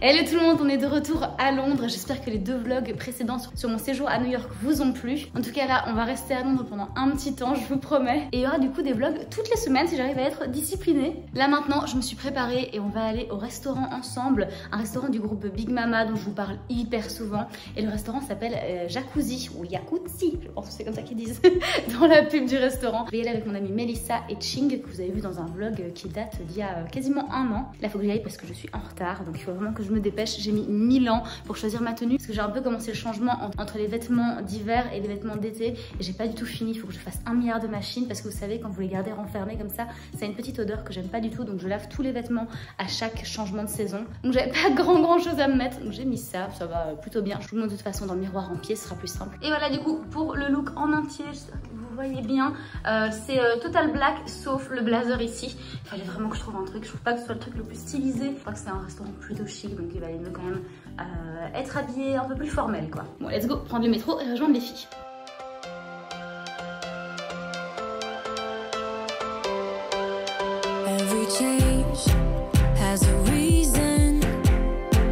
Hello tout le monde, on est de retour à Londres. J'espère que les deux vlogs précédents sur mon séjour à New York vous ont plu. En tout cas là, on va rester à Londres pendant un petit temps, je vous promets. Et il y aura du coup des vlogs toutes les semaines si j'arrive à être disciplinée. Là maintenant, je me suis préparée et on va aller au restaurant ensemble. Un restaurant du groupe Big Mama dont je vous parle hyper souvent. Et le restaurant s'appelle Jacuzzi ou Jacuzzi, je pense que c'est comme ça qu'ils disent dans la pub du restaurant. Je vais y aller avec mon amie Melissa et Ching que vous avez vu dans un vlog qui date d'il y a quasiment un an. Là, il faut que j'y aille parce que je suis en retard, donc il faut vraiment que je me dépêche. J'ai mis 1000 ans pour choisir ma tenue parce que j'ai un peu commencé le changement entre les vêtements d'hiver et les vêtements d'été et j'ai pas du tout fini. Il faut que je fasse 1 milliard de machines parce que vous savez, quand vous les gardez renfermés comme ça a une petite odeur que j'aime pas du tout, donc je lave tous les vêtements à chaque changement de saison. Donc j'avais pas grand chose à me mettre, donc j'ai mis ça va plutôt bien. Je vous montre de toute façon dans le miroir en pied, ce sera plus simple. Et voilà, du coup pour le look en entier, j'espère que vous voyez bien, c'est total black sauf le blazer ici. Il fallait vraiment que je trouve un truc, je trouve pas que ce soit le truc le plus stylisé. Je crois que c'est un restaurant plutôt chic, donc il valait mieux quand même être habillé un peu plus formel quoi. Bon, let's go, prendre le métro et rejoindre les filles. Every change has a reason,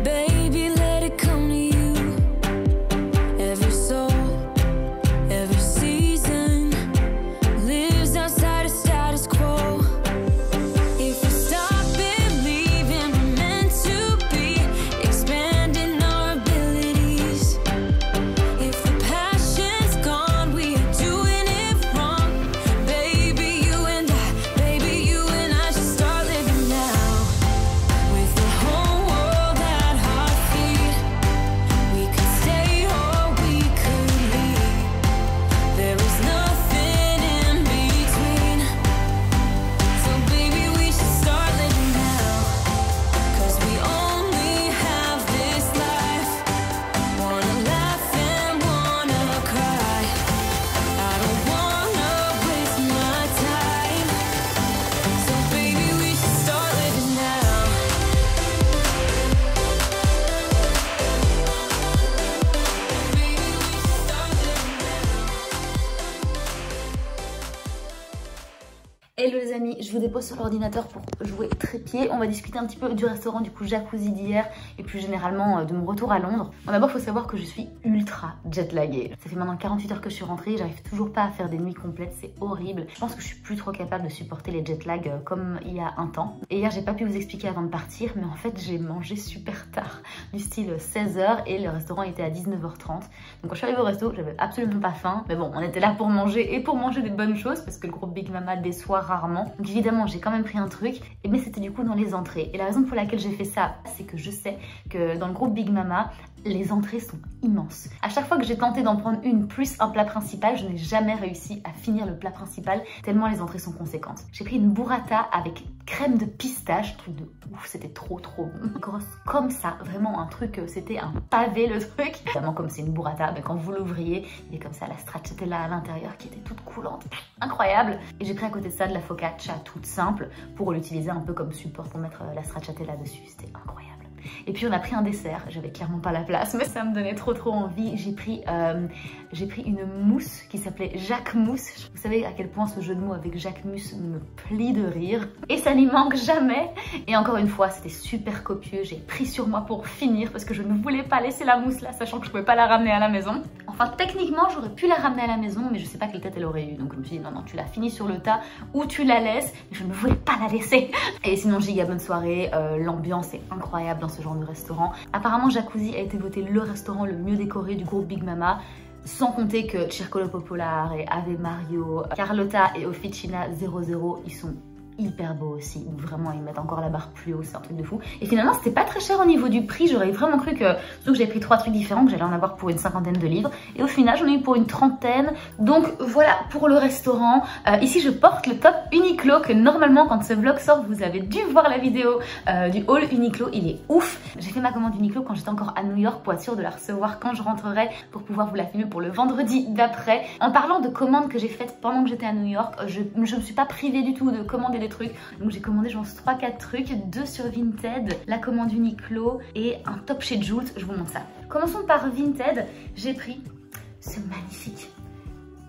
baby, let it come to you. Every soul, every season lives outside of status quo. If we stop believing we're meant to be, expanding our abilities. If the passion's gone, we are doing it wrong. Baby, you and I should start living now. With the whole world at our feet, we could stay or we could leave. There is nothing in between. So baby, we should start living now. 'Cause we only have this life. Wanna laugh and wanna cry. I don't wanna waste my time. So baby, we should start living now. Baby, we should start living now. Hello les amis, je vous dépose sur l'ordinateur pour jouer trépied. On va discuter un petit peu du restaurant du coup Jacuzzi d'hier et plus généralement de mon retour à Londres. Bon, d'abord, il faut savoir que je suis ultra jetlaguée. Ça fait maintenant 48 heures que je suis rentrée, j'arrive toujours pas à faire des nuits complètes, c'est horrible. Je pense que je suis plus trop capable de supporter les jetlags comme il y a un temps. Et hier, j'ai pas pu vous expliquer avant de partir, mais en fait, j'ai mangé super tard, du style 16h et le restaurant était à 19h30. Donc quand je suis arrivée au resto, j'avais absolument pas faim. Mais bon, on était là pour manger et pour manger des bonnes choses parce que le groupe Big Mama déçoit rarement. Donc évidemment, j'ai quand même pris un truc, mais c'était du coup dans les entrées. Et la raison pour laquelle j'ai fait ça, c'est que je sais que dans le groupe Big Mama, les entrées sont immenses. À chaque fois que j'ai tenté d'en prendre une plus un plat principal, je n'ai jamais réussi à finir le plat principal tellement les entrées sont conséquentes. J'ai pris une burrata avec crème de pistache, truc de ouf, c'était trop bon. Grosse comme ça, vraiment un truc, c'était un pavé le truc. Évidemment comme c'est une burrata, mais quand vous l'ouvriez, il y a comme ça la stracciatella à l'intérieur qui était toute coulante, incroyable. Et j'ai pris à côté de ça de la focaccia toute simple pour l'utiliser un peu comme support pour mettre la stracciatella dessus, c'était incroyable. Et puis on a pris un dessert, j'avais clairement pas la place, mais ça me donnait trop envie. J'ai pris une mousse qui s'appelait Jacques Mousse. Vous savez à quel point ce jeu de mots avec Jacques Mousse me plie de rire. Et ça n'y manque jamais. Et encore une fois, c'était super copieux. J'ai pris sur moi pour finir parce que je ne voulais pas laisser la mousse là, sachant que je pouvais pas la ramener à la maison. Enfin, techniquement, j'aurais pu la ramener à la maison, mais je sais pas quelle tête elle aurait eu. Donc je me suis dit non, tu la finis sur le tas ou tu la laisses. Mais je ne voulais pas la laisser. Et sinon, giga bonne soirée. L'ambiance est incroyable dans ce genre de restaurant. Apparemment, Jacuzzi a été voté le restaurant le mieux décoré du groupe Big Mama. Sans compter que Circolo Popolare, Ave Mario, Carlotta et Officina 00, ils sont hyper beau aussi, vraiment ils mettent encore la barre plus haut, c'est un truc de fou. Et finalement c'était pas très cher au niveau du prix, j'aurais vraiment cru que, surtout que j'ai pris 3 trucs différents, que j'allais en avoir pour une 50aine de livres, et au final j'en ai eu pour une 30aine. Donc voilà pour le restaurant. Ici je porte le top Uniqlo que normalement quand ce vlog sort vous avez dû voir la vidéo du haul Uniqlo, il est ouf. J'ai fait ma commande Uniqlo quand j'étais encore à New York pour être sûre de la recevoir quand je rentrerai pour pouvoir vous la filmer pour le vendredi d'après. En parlant de commandes que j'ai faites pendant que j'étais à New York, je me suis pas privée du tout de commander des trucs. Donc j'ai commandé genre 3-4 trucs, 2 sur Vinted, la commande Uniqlo et un top chez Joult, je vous montre ça. Commençons par Vinted, j'ai pris ce magnifique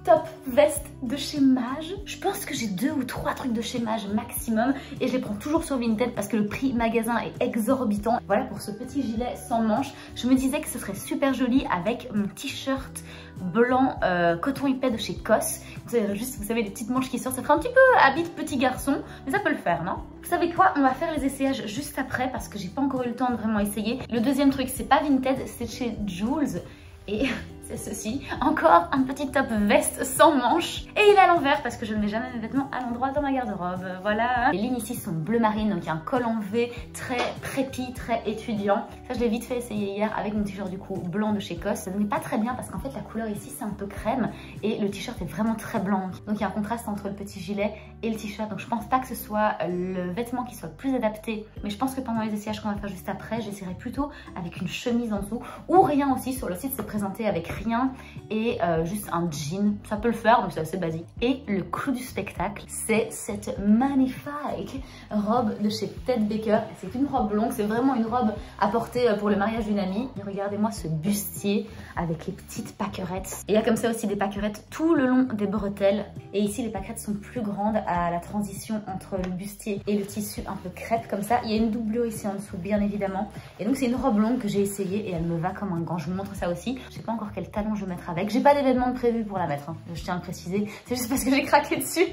top veste de chez Mage. Je pense que j'ai 2 ou 3 trucs de chez Mage maximum et je les prends toujours sur Vinted parce que le prix magasin est exorbitant. Voilà pour ce petit gilet sans manches. Je me disais que ce serait super joli avec mon t-shirt blanc coton épais de chez COS. Vous avez juste, vous savez, les petites manches qui sortent. Ça ferait un petit peu habit de petit garçon, mais ça peut le faire, non? Vous savez quoi? On va faire les essayages juste après parce que j'ai pas encore eu le temps de vraiment essayer. Le deuxième truc, c'est pas Vinted, c'est chez Jules. Et c'est ceci, encore un petit top veste sans manches. Et il est à l'envers parce que je ne mets jamais mes vêtements à l'endroit dans ma garde-robe. Voilà. Les lignes ici sont bleu marine, donc il y a un col en V très prépi, très étudiant. Ça, je l'ai vite fait essayer hier avec mon t-shirt du coup blanc de chez COS. Ça ne met pas très bien parce qu'en fait la couleur ici c'est un peu crème et le t-shirt est vraiment très blanc. Donc il y a un contraste entre le petit gilet et le t-shirt. Donc je pense pas que ce soit le vêtement qui soit le plus adapté. Mais je pense que pendant les essayages qu'on va faire juste après, j'essaierai plutôt avec une chemise en dessous ou rien aussi. Sur le site c'est présenté avec rien et juste un jean, ça peut le faire, mais c'est assez basique. Et le clou du spectacle, c'est cette magnifique robe de chez Ted Baker. C'est une robe longue, c'est vraiment une robe à porter pour le mariage d'une amie. Et regardez-moi ce bustier avec les petites pâquerettes. Et il y a comme ça aussi des pâquerettes tout le long des bretelles. Et ici, les pâquerettes sont plus grandes à la transition entre le bustier et le tissu un peu crêpe comme ça. Il y a une doublure ici en dessous, bien évidemment. Et donc, c'est une robe longue que j'ai essayée et elle me va comme un gant. Je vous montre ça aussi. Je sais pas encore quel talon je vais mettre avec. J'ai pas d'événement prévu pour la mettre, hein. Je tiens à le préciser. C'est juste parce que j'ai craqué dessus.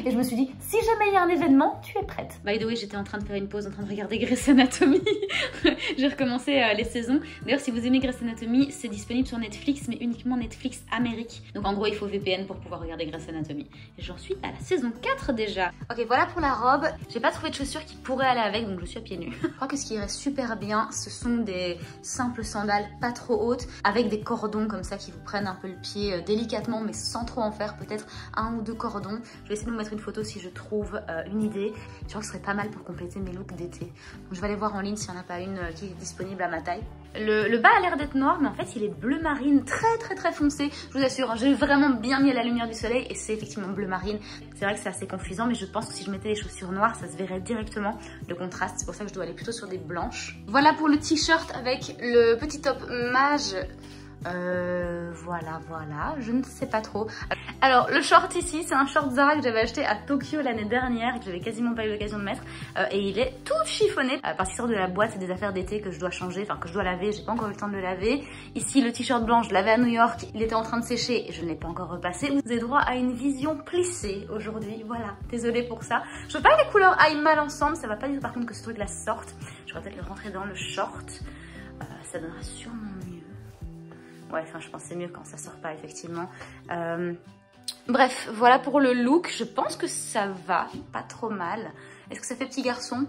Et je me suis dit, si jamais il y a un événement, tu es prête. By the way, j'étais en train de faire une pause, en train de regarder Grey's Anatomy. J'ai recommencé les saisons. D'ailleurs, si vous aimez Grey's Anatomy, c'est disponible sur Netflix, mais uniquement Netflix Amérique. Donc en gros, il faut VPN pour pouvoir regarder Grey's Anatomy. Et j'en suis à la saison 4 déjà. Ok, voilà pour la robe. J'ai pas trouvé de chaussures qui pourraient aller avec, donc je suis à pieds nus. Je crois que ce qui irait super bien, ce sont des simples sandales pas trop hautes, avec des cordons comme ça qui vous prennent un peu le pied délicatement, mais sans trop en faire, peut-être 1 ou 2 cordons. Je vais essayer de vous mettre une photo si je trouve une idée. Je crois que ce serait pas mal pour compléter mes looks d'été. Donc je vais aller voir en ligne s'il n'y en a pas une qui est disponible à ma taille. Le bas a l'air d'être noir, mais en fait il est bleu marine, très foncé. Je vous assure, j'ai vraiment bien mis à la lumière du soleil et c'est effectivement bleu marine. C'est vrai que c'est assez confusant, mais je pense que si je mettais les chaussures noires, ça se verrait directement le contraste. C'est pour ça que je dois aller plutôt sur des blanches. Voilà pour le t-shirt avec le petit top Mage. Voilà, je ne sais pas trop. Alors le short ici, c'est un short Zara que j'avais acheté à Tokyo l'année dernière et que j'avais quasiment pas eu l'occasion de mettre, et il est tout chiffonné parce qu'il sort de la boîte. C'est des affaires d'été que je dois changer, enfin que je dois laver. J'ai pas encore eu le temps de le laver. Ici le t-shirt blanc, je l'avais à New York, il était en train de sécher et je ne l'ai pas encore repassé. Vous avez droit à une vision plissée aujourd'hui, voilà, désolée pour ça. Je veux pas que les couleurs aillent mal ensemble, ça va pas du tout par contre que ce truc là sorte. Je vais peut-être le rentrer dans le short, ça donnera sûrement mieux. Ouais, enfin, je pense que c'est mieux quand ça sort pas, effectivement. Bref, voilà pour le look. Je pense que ça va, pas trop mal. Est-ce que ça fait petit garçon?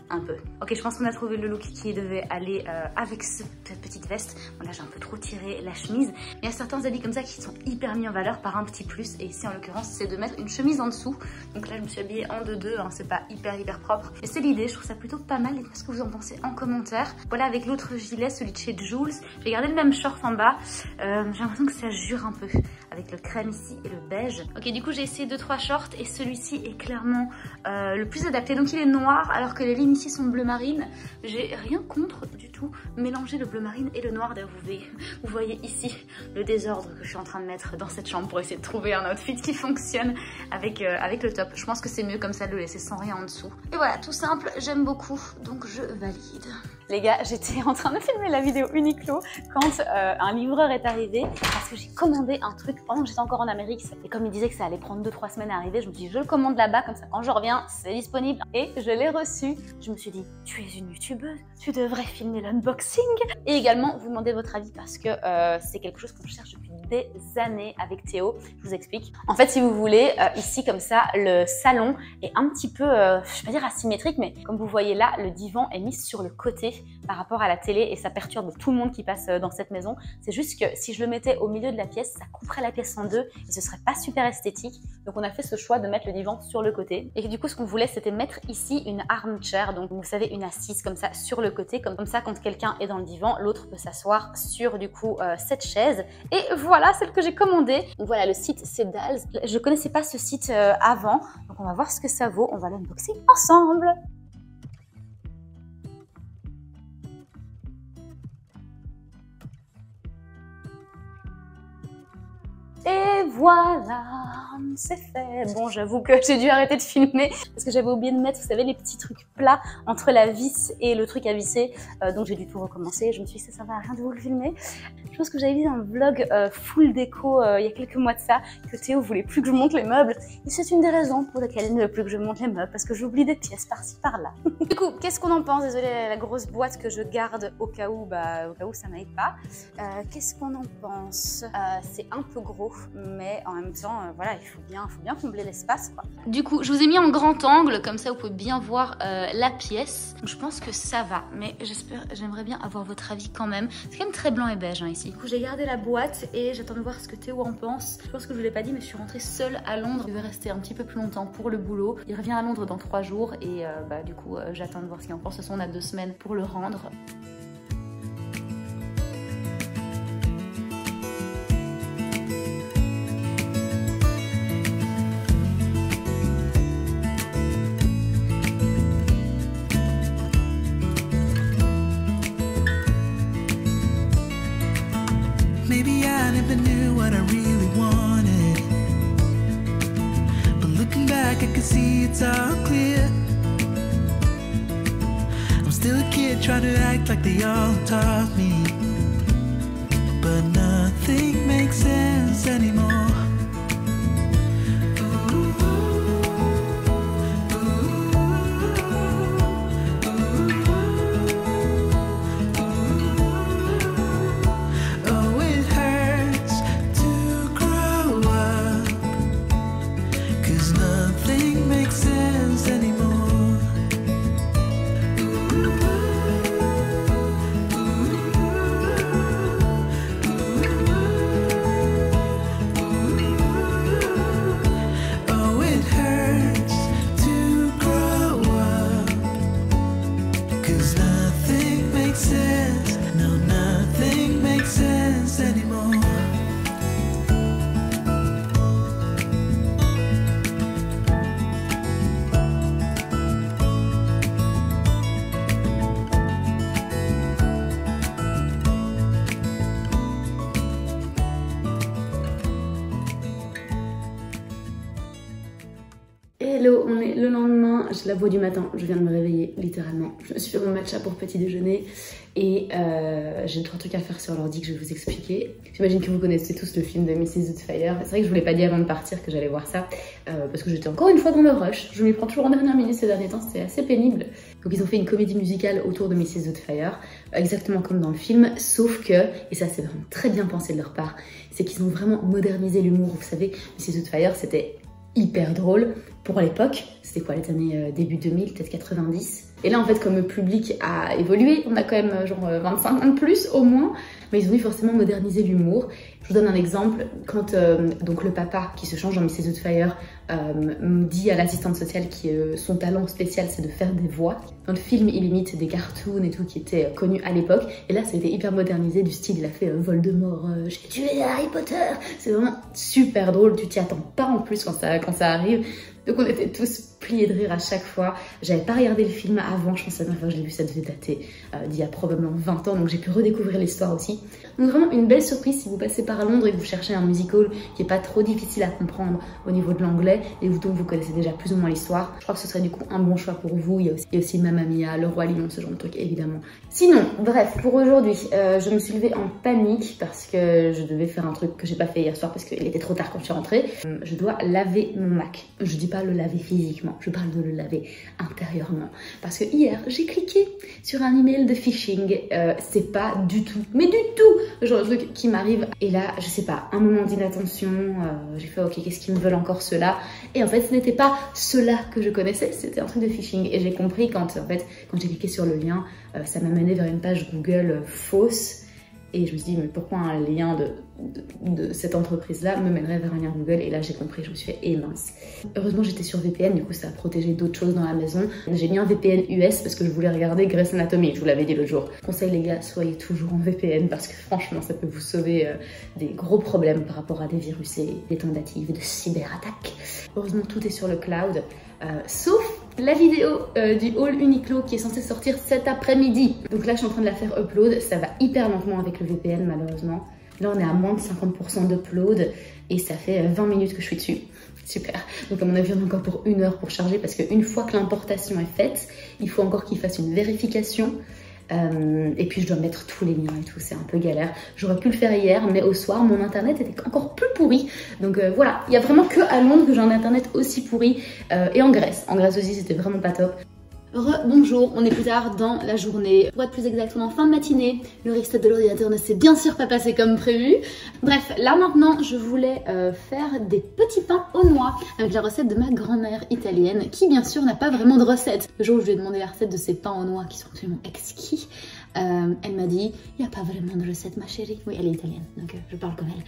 Un peu. Ok, je pense qu'on a trouvé le look qui devait aller avec cette petite veste. Bon, là, j'ai un peu trop tiré la chemise. Mais il y a certains habits comme ça qui sont hyper mis en valeur par un petit plus. Et ici, en l'occurrence, c'est de mettre une chemise en dessut. Donc là, je me suis habillée en 2-2. Hein, c'est pas hyper propre. Mais c'est l'idée. Je trouve ça plutôt pas mal. Dites-moi ce que vous en pensez en commentaire. Voilà, avec l'autre gilet, celui de chez Jules. J'ai gardé le même short en bas. J'ai l'impression que ça jure un peu. Avec le crème ici et le beige. Ok, du coup, j'ai essayé 2-3 shorts. Et celui-ci est clairement le plus adapté. Donc il est noir alors que les lignes ici sont bleu marine. J'ai rien contre du tout mélanger le bleu marine et le noir. D'ailleurs, vous voyez ici le désordre que je suis en train de mettre dans cette chambre pour essayer de trouver un outfit qui fonctionne avec le top. Je pense que c'est mieux comme ça de le laisser sans rien en dessous. Et voilà, tout simple, j'aime beaucoup, donc je valide. Les gars, j'étais en train de filmer la vidéo Uniqlo quand un livreur est arrivé parce que j'ai commandé un truc pendant que j'étais encore en Amérique. Et comme il disait que ça allait prendre 2-3 semaines à arriver, je me suis dit je le commande là-bas, comme ça quand je reviens, c'est disponible. Et je l'ai reçu. Je me suis dit, tu es une youtubeuse, tu devrais filmer l'unboxing. Et également, vous demandez votre avis parce que c'est quelque chose qu'on cherche depuis des années avec Théo. Je vous explique. En fait, si vous voulez, ici comme ça, le salon est un petit peu, je vais pas dire asymétrique, mais comme vous voyez là, le divan est mis sur le côté par rapport à la télé et ça perturbe tout le monde qui passe dans cette maison. C'est juste que si je le mettais au milieu de la pièce, ça couperait la pièce en deux et ce serait pas super esthétique. Donc on a fait ce choix de mettre le divan sur le côté. Et du coup, ce qu'on voulait, c'était mettre ici une armchair. Donc vous savez, une assise comme ça sur le côté. Comme ça, quand quelqu'un est dans le divan, l'autre peut s'asseoir sur du coup cette chaise. Et voilà, celle que j'ai commandée. Donc voilà, le site c'est Dals. Je connaissais pas ce site avant. Donc on va voir ce que ça vaut. On va l'unboxer ensemble. Et voilà, c'est fait. Bon, j'avoue que j'ai dû arrêter de filmer parce que j'avais oublié de mettre, vous savez, les petits trucs plats entre la vis et le truc à visser. Donc j'ai dû tout recommencer. Je me suis dit que ça servait à rien de vous le filmer. Je pense que j'avais vu un vlog full déco il y a quelques mois de ça, que Théo voulait plus que je monte les meubles. Et c'est une des raisons pour lesquelles il ne veut plus que je monte les meubles, parce que j'oublie des pièces par-ci par-là. Du coup, qu'est-ce qu'on en pense? Désolée, la grosse boîte que je garde au cas où ça n'aille pas. Qu'est-ce qu'on en pense? C'est un peu gros, mais en même temps, voilà, il faut bien combler l'espace, quoi. Du coup, je vous ai mis en grand angle, comme ça vous pouvez bien voir la pièce. Donc, je pense que ça va, mais j'aimerais bien avoir votre avis quand même. C'est quand même très blanc et beige hein, ici. Du coup, j'ai gardé la boîte et j'attends de voir ce que Théo en pense. Je pense que je vous l'ai pas dit, mais je suis rentrée seule à Londres. Je vais rester un petit peu plus longtemps pour le boulot. Il revient à Londres dans 3 jours et du coup, j'attends de voir ce qu'il en pense. De toute façon, on a 2 semaines pour le rendre. Maybe I never knew what I really wanted, but looking back I can see it's all clear. I'm still a kid trying to act like they all taught me, but nothing makes sense anymore. Hello, on est le lendemain, j'ai la voix du matin, je viens de me réveiller littéralement. Je me suis fait mon matcha pour petit déjeuner et j'ai 3 trucs à faire sur l'ordi que je vais vous expliquer. J'imagine que vous connaissez tous le film de Mrs. Doubtfire. C'est vrai que je vous l'ai pas dit avant de partir que j'allais voir ça parce que j'étais encore une fois dans le rush. Je m'y prends toujours en dernière minute ces derniers temps, c'était assez pénible. Donc ils ont fait une comédie musicale autour de Mrs. Doubtfire, exactement comme dans le film, sauf que, et ça c'est vraiment très bien pensé de leur part, c'est qu'ils ont vraiment modernisé l'humour. Vous savez, Mrs. Doubtfire c'était hyper drôle pour l'époque, c'était quoi, les années début 2000, peut-être 90. Et là en fait comme le public a évolué, on a quand même genre 25 ans de plus au moins, mais ils ont dû forcément moderniser l'humour. Je vous donne un exemple, quand donc le papa qui se change en Mrs. Doubtfire dit à l'assistante sociale que son talent spécial c'est de faire des voix. Dans le film il imite des cartoons et tout qui étaient connus à l'époque, et là ça a été hyper modernisé, du style il a fait Voldemort, j'ai tué Harry Potter. C'est vraiment super drôle, tu t'y attends pas en plus quand ça arrive. Donc on était tous pliés de rire à chaque fois. J'avais pas regardé le film avant, je pense que la dernière fois que je l'ai vu ça devait dater d'il y a probablement 20 ans, donc j'ai pu redécouvrir l'histoire aussi. Donc vraiment une belle surprise si vous passez par Londres et que vous cherchez un musical qui est pas trop difficile à comprendre au niveau de l'anglais et dont vous connaissez déjà plus ou moins l'histoire. Je crois que ce serait du coup un bon choix pour vous. Il y a aussi Mamma Mia, Le Roi Lion, ce genre de truc évidemment. Sinon, bref, pour aujourd'hui, je me suis levée en panique parce que je devais faire un truc que j'ai pas fait hier soir parce qu'il était trop tard quand je suis rentrée. Je dois laver mon Mac. Je dis pas le laver physiquement, je parle de le laver intérieurement. Parce que hier, j'ai cliqué sur un email de phishing. C'est pas du tout, mais du tout, le genre de truc qui m'arrive. Et là, je sais pas, un moment d'inattention, j'ai fait ok, qu'est-ce qu'ils me veulent encore ceux-là? Et en fait, ce n'était pas ceux-là que je connaissais, c'était un truc de phishing. Et j'ai compris quand j'ai cliqué sur le lien, ça m'a mené vers une page Google fausse. Et je me suis dit, mais pourquoi un lien de cette entreprise-là me mènerait vers un lien Google? Et là, j'ai compris, je me suis fait, et mince. Heureusement, j'étais sur VPN, du coup, ça a protégé d'autres choses dans la maison. J'ai mis un VPN US parce que je voulais regarder Grey's Anatomy, je vous l'avais dit l'autre jour. Conseil les gars, soyez toujours en VPN parce que franchement, ça peut vous sauver des gros problèmes par rapport à des virus et des tentatives de cyberattaque. Heureusement, tout est sur le cloud, sauf la vidéo du haul Uniqlo qui est censée sortir cet après-midi. Donc là, je suis en train de la faire upload. Ça va hyper lentement avec le VPN, malheureusement. Là on est à moins de 50% d'upload et ça fait 20 minutes que je suis dessus. Super. Donc à mon avis on a encore pour 1 heure pour charger parce qu'une fois que l'importation est faite, il faut encore qu'il fasse une vérification. Et puis je dois mettre tous les liens et tout, c'est un peu galère. J'aurais pu le faire hier, mais au soir mon internet était encore plus pourri. Donc voilà, il y a vraiment que à Londres que j'ai un internet aussi pourri. Et en Grèce aussi c'était vraiment pas top. Bonjour, on est plus tard dans la journée. Pour être plus exact, on est en fin de matinée. Le reset de l'ordinateur ne s'est bien sûr pas passé comme prévu. Bref, là maintenant, je voulais faire des petits pains aux noix avec la recette de ma grand-mère italienne qui bien sûr n'a pas vraiment de recette. Le jour où je lui ai demandé la recette de ces pains aux noix qui sont absolument exquis, elle m'a dit il n'y a pas vraiment de recette ma chérie. Oui, elle est italienne, donc je parle comme elle.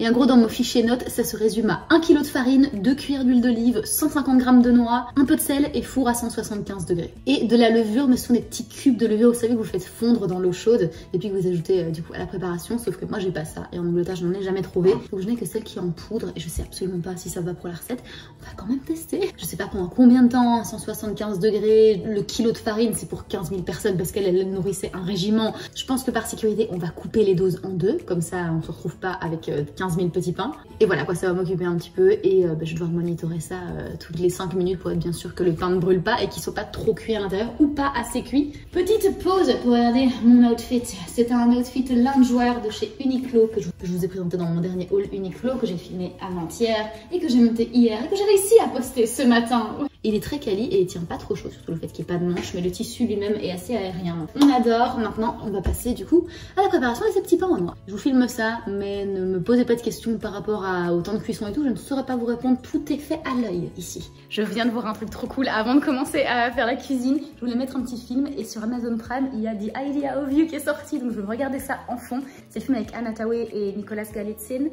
Et en gros dans mon fichier notes, ça se résume à 1 kg de farine, 2 cuillères d'huile d'olive, 150 g de noix, un peu de sel et four à 175 degrés. Et de la levure, mais ce sont des petits cubes de levure, vous savez que vous faites fondre dans l'eau chaude et puis que vous ajoutez du coup à la préparation, sauf que moi j'ai pas ça et en Angleterre je n'en ai jamais trouvé. Donc je n'ai que celle qui est en poudre et je sais absolument pas si ça va pour la recette. On va quand même tester. Je sais pas pendant combien de temps, 175 degrés, le kilo de farine c'est pour 15 000 personnes parce qu'elle nourrissait un régiment. Je pense que par sécurité on va couper les doses en deux, comme ça on se retrouve pas avec 15 000 petits pains. Et voilà quoi, ça va m'occuper un petit peu et je dois monitorer ça toutes les 5 minutes pour être bien sûr que le pain ne brûle pas et qu'il soit pas trop cuit à l'intérieur ou pas assez cuit. Petite pause pour regarder mon outfit. C'est un outfit loungewear de chez Uniqlo que je vous ai présenté dans mon dernier haul Uniqlo que j'ai filmé avant-hier et que j'ai monté hier et que j'ai réussi à poster ce matin. Il est très quali et il tient pas trop chaud, surtout le fait qu'il n'y ait pas de manche, mais le tissu lui-même est assez aérien. On adore. Maintenant, on va passer du coup à la préparation de ces petits pains en noix. Je vous filme ça, mais ne me posez pas de questions par rapport au temps de cuisson et tout, je ne saurais pas vous répondre, tout est fait à l'œil ici. Je viens de voir un truc trop cool avant de commencer à faire la cuisine. Je voulais mettre un petit film et sur Amazon Prime, il y a The Idea of You qui est sorti, donc je vais regarder ça en fond. C'est le film avec Anna Thaoué et Nicolas Galitzine.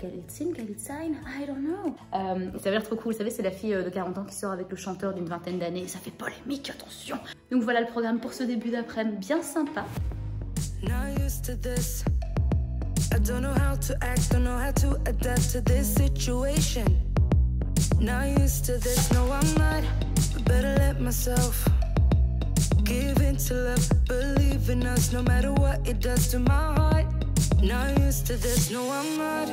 Galitzine, I don't know. Ça a l'air trop cool, vous savez, c'est la fille de 40 ans qui sort avec le chanteur d'une vingtaine d'années et ça fait polémique, attention. Donc voilà le programme pour ce début d'après-midi, bien sympa. Not used to this. I don't know how to act, don't know how to adapt to this situation. Not used to this, no I'm not. I better let myself give in to love, believe in us, no matter what it does to my heart. Not used to this, no I'm not.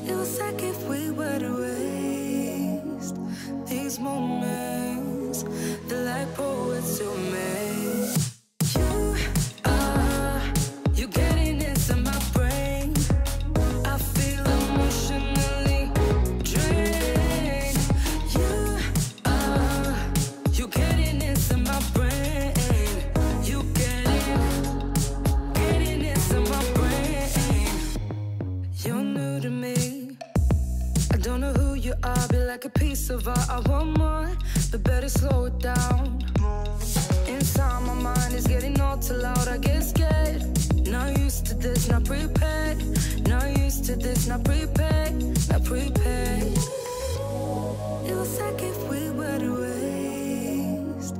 It was like if we were to waste these moments, they're like poets to me. You getting into my brain. I feel emotionally drained. You getting into my brain. You getting into my brain. You're new to me. I don't know who you are, be like a piece of art. I want more, but better slow it down. Inside my mind is getting all too loud, I get scared. Not used to this, not prepared. Not used to this, not prepared. Not prepared. It was like if we were to waste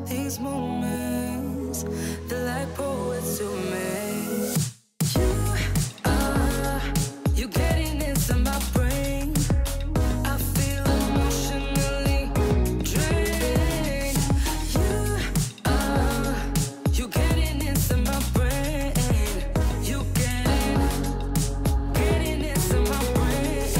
these moments, they're like poets to me. You getting into my brain. I feel emotionally drained. You getting into my brain. You getting into my brain.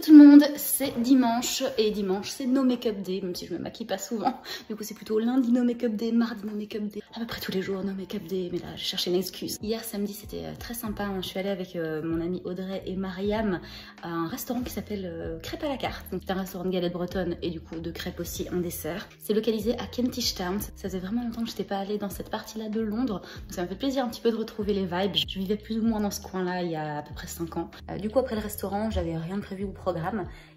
tout le monde, c'est dimanche et dimanche c'est no make-up day, même si je me maquille pas souvent. Du coup c'est plutôt lundi no make-up day, mardi no make-up day, à peu près tous les jours no make-up day, mais là j'ai cherché une excuse. Hier samedi c'était très sympa, je suis allée avec mon amie Audrey et Mariam à un restaurant qui s'appelle Crêpes à la carte. Donc c'est un restaurant de galettes bretonnes et du coup de crêpes aussi en dessert. C'est localisé à Kentish Town. Ça faisait vraiment longtemps que j'étais pas allée dans cette partie-là de Londres, donc ça m'a fait plaisir un petit peu de retrouver les vibes. Je vivais plus ou moins dans ce coin-là il y a à peu près 5 ans. Du coup après le restaurant, j'avais rien de prévu au programme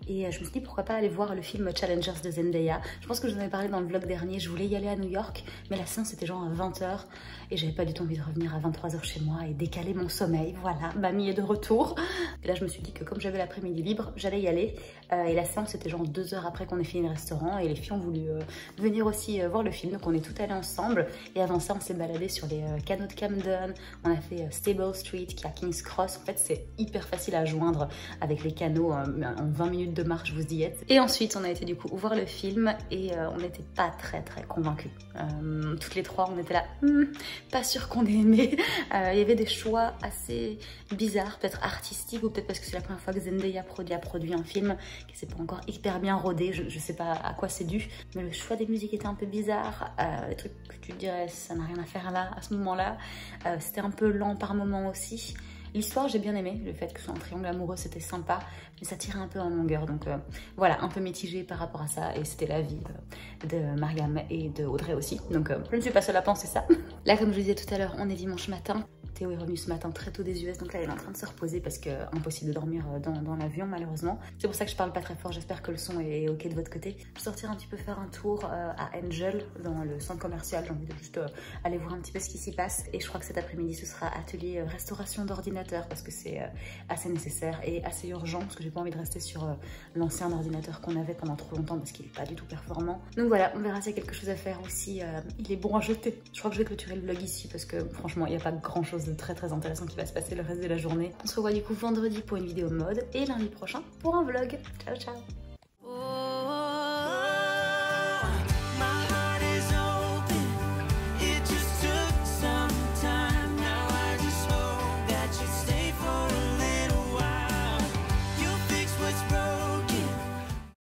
et je me suis dit pourquoi pas aller voir le film Challengers de Zendaya. Je pense que je vous en avais parlé dans le vlog dernier, je voulais y aller à New York, mais la séance c'était genre à 20h et j'avais pas du tout envie de revenir à 23h chez moi et décaler mon sommeil. Voilà, mamie est de retour. Et là je me suis dit que comme j'avais l'après-midi libre, j'allais y aller et la séance c'était genre 2 heures après qu'on ait fini le restaurant et les filles ont voulu venir aussi voir le film, donc on est toutes allées ensemble et avant ça on s'est baladé sur les canaux de Camden, on a fait Stable Street qui est à King's Cross. En fait c'est hyper facile à joindre avec les canaux, en 20 minutes de marche vous y êtes. Et ensuite on a été du coup voir le film et on n'était pas très convaincus. Toutes les trois on était là, pas sûr qu'on ait aimé. Il y avait des choix assez bizarres, peut-être artistiques ou peut-être parce que c'est la première fois que Zendaya a produit un film qui s'est pas encore hyper bien rodé, je sais pas à quoi c'est dû, mais le choix des musiques était un peu bizarre, des trucs que tu te dirais ça n'a rien à faire là, à ce moment-là. C'était un peu lent par moments aussi. L'histoire j'ai bien aimé, le fait que ce soit un triangle amoureux c'était sympa, mais ça tirait un peu en longueur, donc voilà, un peu mitigé par rapport à ça, et c'était l'avis de Mariam et de Audrey aussi, donc je ne suis pas seule à penser ça. Là comme je vous disais tout à l'heure, on est dimanche matin. Théo est revenu ce matin très tôt des US, donc là il est en train de se reposer parce que impossible de dormir dans l'avion malheureusement. C'est pour ça que je parle pas très fort, j'espère que le son est ok de votre côté. Je vais sortir un petit peu faire un tour à Angel, dans le centre commercial, j'ai envie de juste aller voir un petit peu ce qui s'y passe. Et je crois que cet après-midi ce sera atelier restauration d'ordinateur parce que c'est assez nécessaire et assez urgent parce que j'ai pas envie de rester sur l'ancien ordinateur qu'on avait pendant trop longtemps parce qu'il est pas du tout performant. Donc voilà, on verra s'il y a quelque chose à faire aussi. Il est bon à jeter. Je crois que je vais clôturer le vlog ici parce que franchement il n'y a pas grand chose de très intéressant qui va se passer le reste de la journée. On se revoit du coup vendredi pour une vidéo mode et lundi prochain pour un vlog. Ciao ciao.